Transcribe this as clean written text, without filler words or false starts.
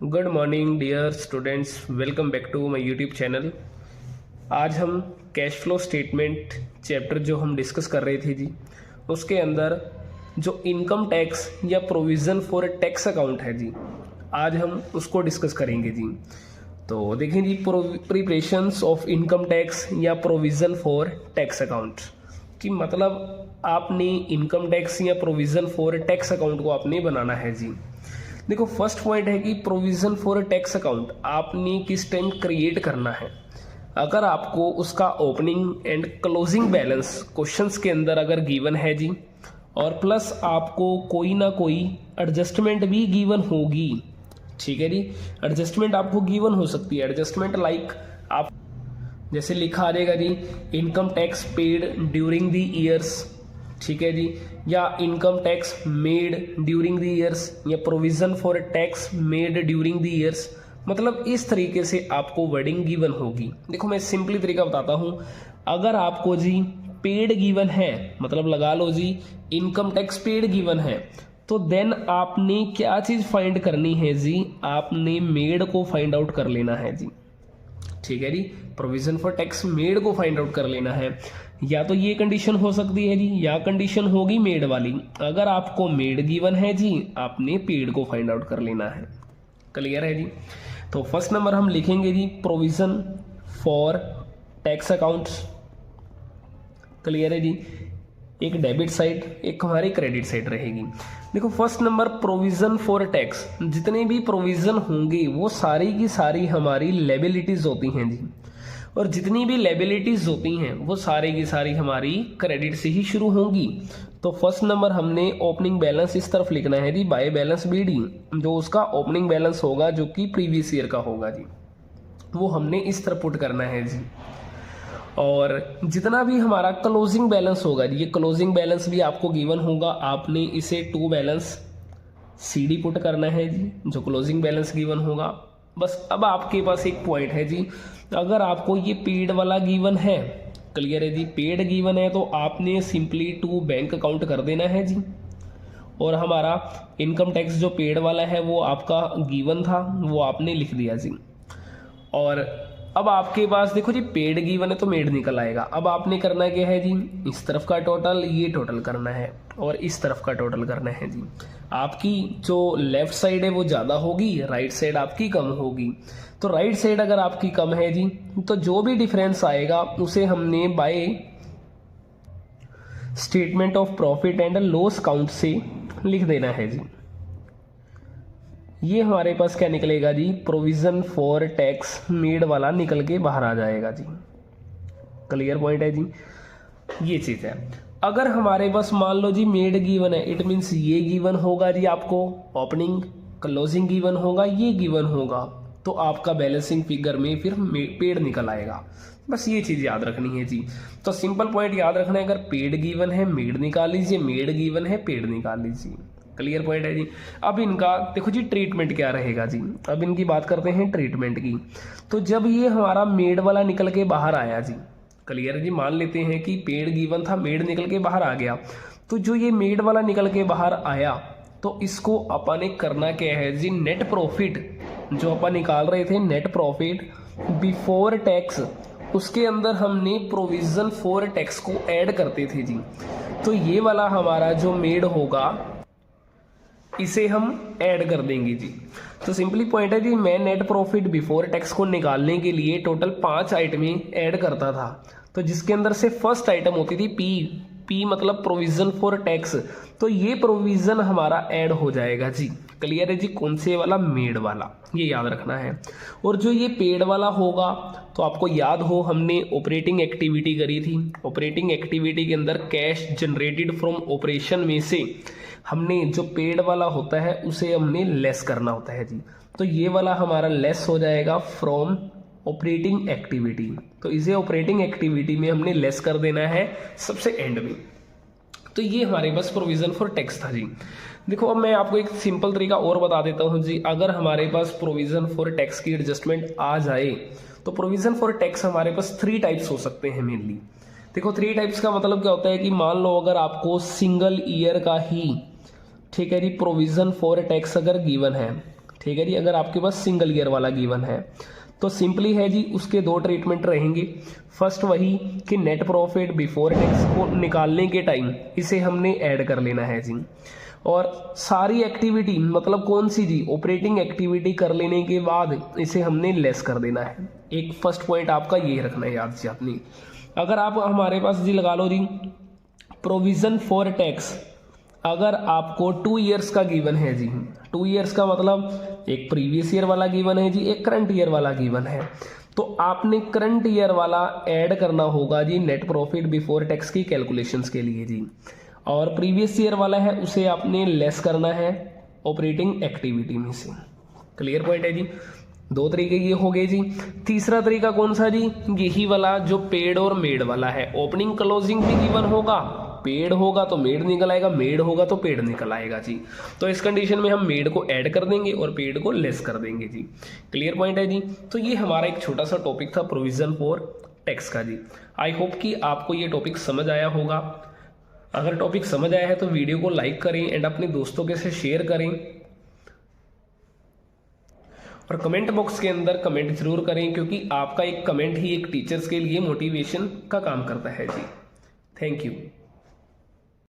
Good morning dear students, welcome back to my YouTube channel. आज हम cash flow statement chapter जो हम discuss कर रहे थे जी, उसके अंदर जो इनकम टैक्स या प्रोविज़न फॉर टैक्स अकाउंट है जी, आज हम उसको डिस्कस करेंगे जी। तो देखिए जी, प्रिपरेशंस ऑफ इनकम टैक्स या प्रोविज़न फॉर टैक्स अकाउंट कि मतलब आपने इनकम टैक्स या प्रोविज़न फॉर टैक्स अकाउंट को आपने बनाना है जी। देखो, फर्स्ट पॉइंट है कि प्रोविज़न फॉर टैक्स अकाउंट आपने किस टाइम क्रिएट करना है। अगर आपको उसका opening and closing balance questions के अंदर अगर गिवन है जी, और प्लस आपको कोई ना कोई एडजस्टमेंट भी गिवन होगी, ठीक है जी। एडजस्टमेंट आपको गिवन हो सकती है। एडजस्टमेंट लाइक आप जैसे लिखा आ जाएगा जी, income tax paid during the years, ठीक है जी, या income tax made during the years, या provision for tax made during the years. मतलब इस तरीके से आपको वर्डिंग गिवन होगी। देखो, मैं सिंपली तरीका बताता हूँ। अगर आपको जी पेड गिवन है, मतलब लगा लो जी इनकम टैक्स पेड गिवन है, तो देन आपने क्या चीज़ फाइंड करनी है जी, आपने मेड को फाइंड आउट कर लेना है जी, ठीक है जी। प्रोविजन फॉर टैक्स मेड को फाइंड आउट कर लेना है। या तो ये कंडीशन हो सकती है जी, या कंडीशन होगी मेड वाली। अगर आपको मेड गिवन है जी, आपने पेड को फाइंड आउट कर लेना है। क्लियर है जी। तो फर्स्ट नंबर हम लिखेंगे जी provision for tax accounts. Clear है जी। एक डेबिट साइड, एक हमारी क्रेडिट साइड रहेगी। देखो, first number provision for tax, जितने भी प्रोविजन होंगे वो सारी की सारी हमारी लेबिलिटीज होती हैं जी, और जितनी भी लेबिलिटीज होती हैं वो सारी की सारी हमारी क्रेडिट से ही शुरू होंगी। तो फर्स्ट नंबर हमने ओपनिंग बैलेंस इस तरफ लिखना है जी, बाय बैलेंस बीडी, जो उसका ओपनिंग बैलेंस होगा जो कि प्रीवियस ईयर का होगा जी, वो हमने इस तरफ पुट करना है जी। और जितना भी हमारा क्लोजिंग बैलेंस होगा, ये क्लोजिंग बैलेंस भी आपको गिवन होगा, आपने इसे टू बैलेंस सीडी पुट करना है जी, जो क्लोजिंग बैलेंस गिवन होगा। बस अब आपके पास एक पॉइंट है जी, अगर आपको ये पेड वाला गिवन है, क्लियर है जी, पेड गिवन है, तो आपने सिंपली टू बैंक अकाउंट कर देना है जी। और हमारा इनकम टैक्स जो पेड वाला है वो आपका गिवन था, वो आपने लिख दिया जी। और अब आपके पास देखो जी, पेड गिवन है तो मेड निकल आएगा। अब आपने करना क्या है जी, इस तरफ का टोटल ये टोटल करना है, और इस तरफ का टोटल करना है जी। आपकी जो लेफ्ट साइड है वो ज़्यादा होगी, राइट साइड आपकी कम होगी। तो राइट साइड अगर आपकी कम है जी, तो जो भी डिफरेंस आएगा उसे हमने by statement of profit and loss count से लिख देना है जी। ये हमारे पास क्या निकलेगा जी, प्रोविजन फॉर टैक्स मेड वाला निकल के बाहर आ जाएगा जी। क्लियर पॉइंट है जी, ये चीज़ है। अगर हमारे पास मान लो जी मेड गिवन है, इट मीन्स ये गिवन होगा जी, आपको ओपनिंग क्लोजिंग गिवन होगा, ये गिवन होगा, तो आपका बैलेंसिंग फिगर में फिर पेड निकल आएगा। बस ये चीज़ याद रखनी है जी। तो सिंपल पॉइंट याद रखना है, अगर पेड गिवन है मेड निकाल लीजिए, मेड गिवन है पेड निकाल लीजिए। क्लियर पॉइंट है जी। अब इनका देखो जी ट्रीटमेंट क्या रहेगा जी, अब इनकी बात करते हैं ट्रीटमेंट की। तो जब ये हमारा मेड वाला निकल के बाहर आया जी, क्लियर जी, मान लेते हैं कि पेड गिवन था, मेड निकल के बाहर आ गया, तो जो ये मेड वाला निकल के बाहर आया, तो इसको अपन ने करना क्या है जी, नेट प्रॉफिट जो अपन निकाल रहे थे, नेट प्रॉफिट बिफोर टैक्स, उसके अंदर हमने प्रोविजन फॉर टैक्स को ऐड करते थे जी। तो ये वाला हमारा जो मेड होगा इसे हम ऐड कर देंगे जी। तो सिंपली पॉइंट है जी, मैं नेट प्रॉफिट बिफोर टैक्स को निकालने के लिए टोटल 5 आइटमें ऐड करता था, तो जिसके अंदर से फर्स्ट आइटम होती थी पी मतलब प्रोविजन फॉर टैक्स। तो ये प्रोविजन हमारा ऐड हो जाएगा जी। क्लियर है जी, कौन से वाला, मेड वाला, ये याद रखना है। और जो ये पेड वाला होगा, तो आपको याद हो हमने ऑपरेटिंग एक्टिविटी करी थी, ऑपरेटिंग एक्टिविटी के अंदर कैश जनरेटेड फ्रॉम ऑपरेशन में से हमने जो पेड वाला होता है उसे हमने लेस करना होता है जी। तो ये वाला हमारा लेस हो जाएगा फ्रॉम ऑपरेटिंग एक्टिविटी, तो इसे ऑपरेटिंग एक्टिविटी में हमने लेस कर देना है सबसे एंड में। तो ये हमारे पास प्रोविजन फॉर टैक्स था जी। देखो, अब मैं आपको एक सिंपल तरीका और बता देता हूँ जी। अगर हमारे पास प्रोविजन फॉर टैक्स की एडजस्टमेंट आ जाए, तो प्रोविजन फॉर टैक्स हमारे पास 3 टाइप्स हो सकते हैं मेनली। देखो, 3 टाइप्स का मतलब क्या होता है कि मान लो अगर आपको सिंगल ईयर का ही, ठीक है जी, प्रोविजन फॉर टैक्स अगर गिवन है, ठीक है जी। अगर आपके पास सिंगल ईयर वाला गिवन है तो सिंपली है जी, उसके दो ट्रीटमेंट रहेंगे। फर्स्ट वही कि नेट प्रॉफिट बिफोर टैक्स को निकालने के टाइम इसे हमने ऐड कर लेना है जी, और सारी एक्टिविटी मतलब कौन सी जी, ऑपरेटिंग एक्टिविटी कर लेने के बाद इसे हमने लेस कर देना है। एक फर्स्ट पॉइंट आपका ये रखना है याद से आपने। अगर आप हमारे पास जी लगा लो जी प्रोविजन फॉर टैक्स, अगर आपको 2 ईयर्स का गिवन है जी, 2 ईयर्स का मतलब एक प्रीवियस ईयर वाला गिवन है जी, एक करंट ईयर वाला गिवन है, तो आपने करंट ईयर वाला ऐड करना होगा जी नेट प्रॉफिट बिफोर टैक्स की कैलकुलेशंस के लिए जी, और प्रीवियस ईयर वाला है उसे आपने लेस करना है ऑपरेटिंग एक्टिविटी में से। क्लियर पॉइंट है जी। दो तरीके ये हो गए जी। तीसरा तरीका कौन सा जी, यही वाला जो पेड और मेड वाला है। ओपनिंग क्लोजिंग भी गिवन होगा, पेड होगा तो मेड निकल आएगा, मेड होगा तो पेड निकल आएगा जी। तो इस कंडीशन में हम मेड को ऐड कर देंगे और पेड को लेस कर देंगे जी। क्लियर पॉइंट है जी। तो ये हमारा एक छोटा सा टॉपिक था प्रोविजन फॉर टैक्स का जी। आई होप कि आपको ये टॉपिक समझ आया होगा। अगर टॉपिक समझ आया है तो वीडियो को लाइक करें एंड अपने दोस्तों के साथ शेयर करें, और कमेंट बॉक्स के अंदर कमेंट जरूर करें, क्योंकि आपका एक कमेंट ही एक टीचर्स के लिए मोटिवेशन का काम करता है जी। Thank you.